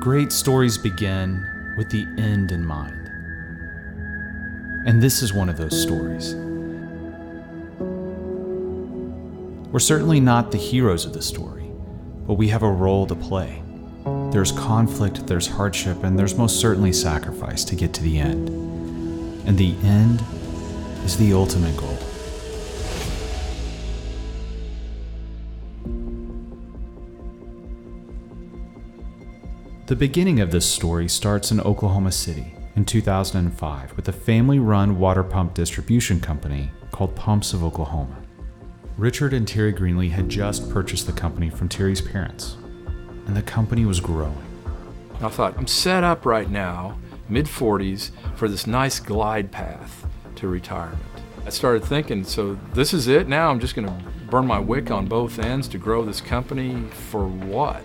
Great stories begin with the end in mind. And this is one of those stories. We're certainly not the heroes of the story, but we have a role to play. There's conflict, there's hardship, and there's most certainly sacrifice to get to the end. And the end is the ultimate goal. The beginning of this story starts in Oklahoma City in 2005 with a family-run water pump distribution company called Pumps of Oklahoma. Richard and Terry Greenlee had just purchased the company from Terry's parents, and the company was growing. I thought, I'm set up right now, mid-40s, for this nice glide path to retirement. I started thinking, so this is it now? I'm just going to burn my wick on both ends to grow this company for what?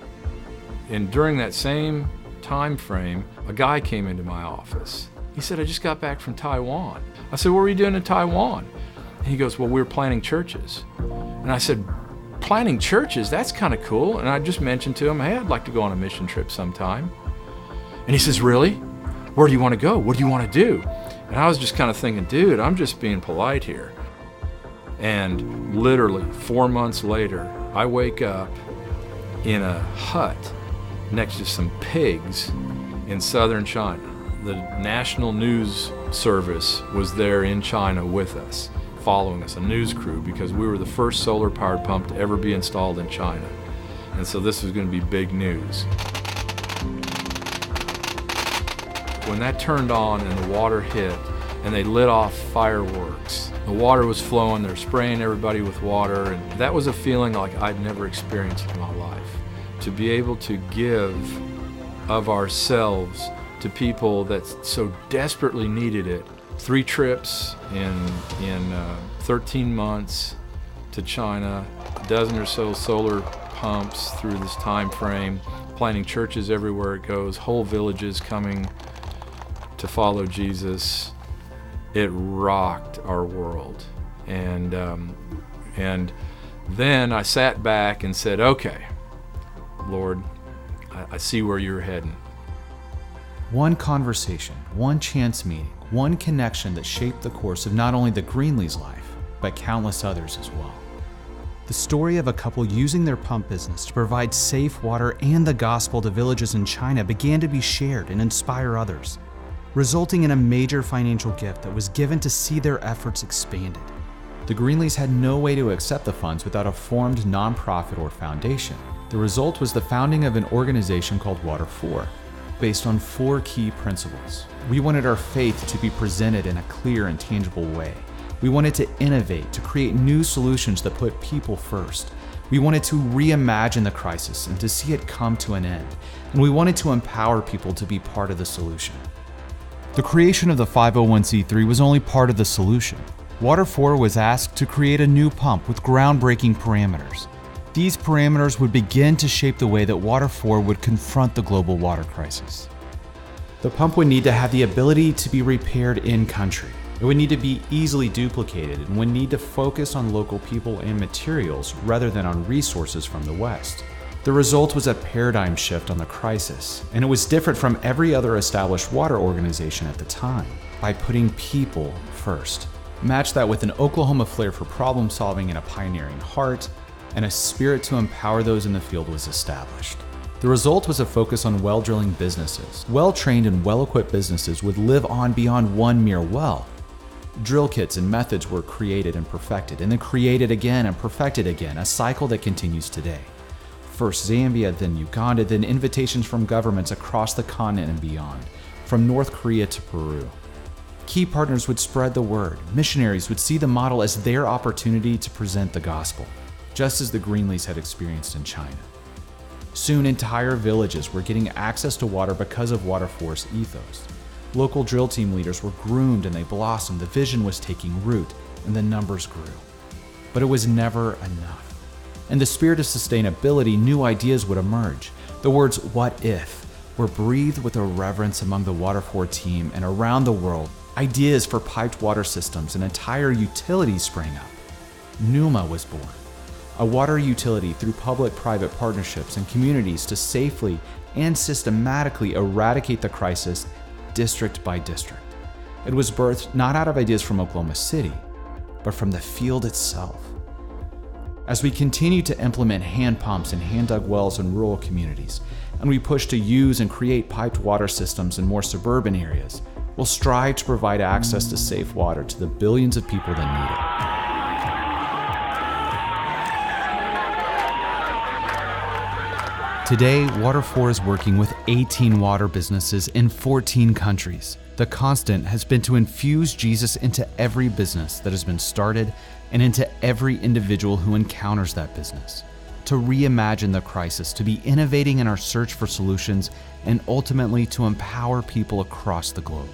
And during that same time frame, a guy came into my office. He said, I just got back from Taiwan. I said, what were you doing in Taiwan? And he goes, well, we were planting churches. And I said, planting churches? That's kind of cool. And I just mentioned to him, hey, I'd like to go on a mission trip sometime. And he says, really? Where do you want to go? What do you want to do? And I was just kind of thinking, dude, I'm just being polite here. And literally 4 months later, I wake up in a hut next to some pigs in southern China. The national news service was there in China with us, following us, a news crew, because we were the first solar-powered pump to ever be installed in China. And so this was going to be big news. When that turned on and the water hit and they lit off fireworks, the water was flowing, they're spraying everybody with water, and that was a feeling like I'd never experienced in my life. To be able to give of ourselves to people that so desperately needed it. 3 trips in 13 months to China, a dozen or so solar pumps through this time frame, planting churches everywhere it goes, whole villages coming to follow Jesus. It rocked our world. And then I sat back and said, okay, Lord, I see where you're heading. One conversation, one chance meeting, one connection that shaped the course of not only the Greenlee's life, but countless others as well. The story of a couple using their pump business to provide safe water and the gospel to villages in China began to be shared and inspire others, resulting in a major financial gift that was given to see their efforts expanded. The Greenlees had no way to accept the funds without a formed nonprofit or foundation. The result was the founding of an organization called Water4, based on 4 key principles. We wanted our faith to be presented in a clear and tangible way. We wanted to innovate, to create new solutions that put people first. We wanted to reimagine the crisis and to see it come to an end. And we wanted to empower people to be part of the solution. The creation of the 501c3 was only part of the solution. Water4 was asked to create a new pump with groundbreaking parameters. These parameters would begin to shape the way that Water4 would confront the global water crisis. The pump would need to have the ability to be repaired in country. It would need to be easily duplicated and would need to focus on local people and materials rather than on resources from the West. The result was a paradigm shift on the crisis, and it was different from every other established water organization at the time by putting people first. Match that with an Oklahoma flair for problem solving and a pioneering heart, and a spirit to empower those in the field was established. The result was a focus on well-drilling businesses. Well-trained and well-equipped businesses would live on beyond one mere well. Drill kits and methods were created and perfected, and then created again and perfected again, a cycle that continues today. First Zambia, then Uganda, then invitations from governments across the continent and beyond, from North Korea to Peru. Key partners would spread the word. Missionaries would see the model as their opportunity to present the gospel, just as the Greenlees had experienced in China. Soon, entire villages were getting access to water because of Water4's ethos. Local drill team leaders were groomed and they blossomed, the vision was taking root, and the numbers grew. But it was never enough. In the spirit of sustainability, new ideas would emerge. The words, "what if," were breathed with a reverence among the Water4 team, and around the world, ideas for piped water systems and entire utilities sprang up. Numa was born, a water utility through public-private partnerships and communities to safely and systematically eradicate the crisis district by district. It was birthed not out of ideas from Oklahoma City, but from the field itself. As we continue to implement hand pumps and hand-dug wells in rural communities, and we push to use and create piped water systems in more suburban areas, we'll strive to provide access to safe water to the billions of people that need it. Today, Water4 is working with 18 water businesses in 14 countries. The constant has been to infuse Jesus into every business that has been started and into every individual who encounters that business. To reimagine the crisis, to be innovating in our search for solutions, and ultimately to empower people across the globe.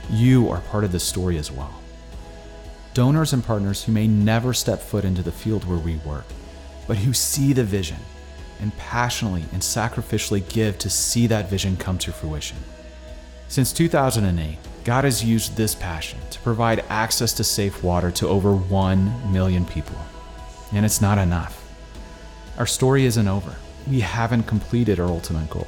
You are part of this story as well. Donors and partners who may never step foot into the field where we work, but who see the vision and passionately and sacrificially give to see that vision come to fruition. Since 2008, God has used this passion to provide access to safe water to over 1 million people. And it's not enough. Our story isn't over. We haven't completed our ultimate goal.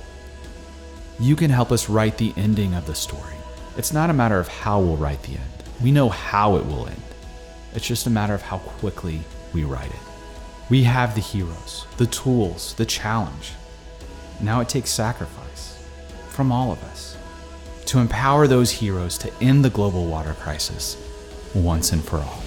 You can help us write the ending of the story. It's not a matter of how we'll write the end. We know how it will end. It's just a matter of how quickly we write it. We have the heroes, the tools, the challenge. Now it takes sacrifice from all of us to empower those heroes to end the global water crisis once and for all.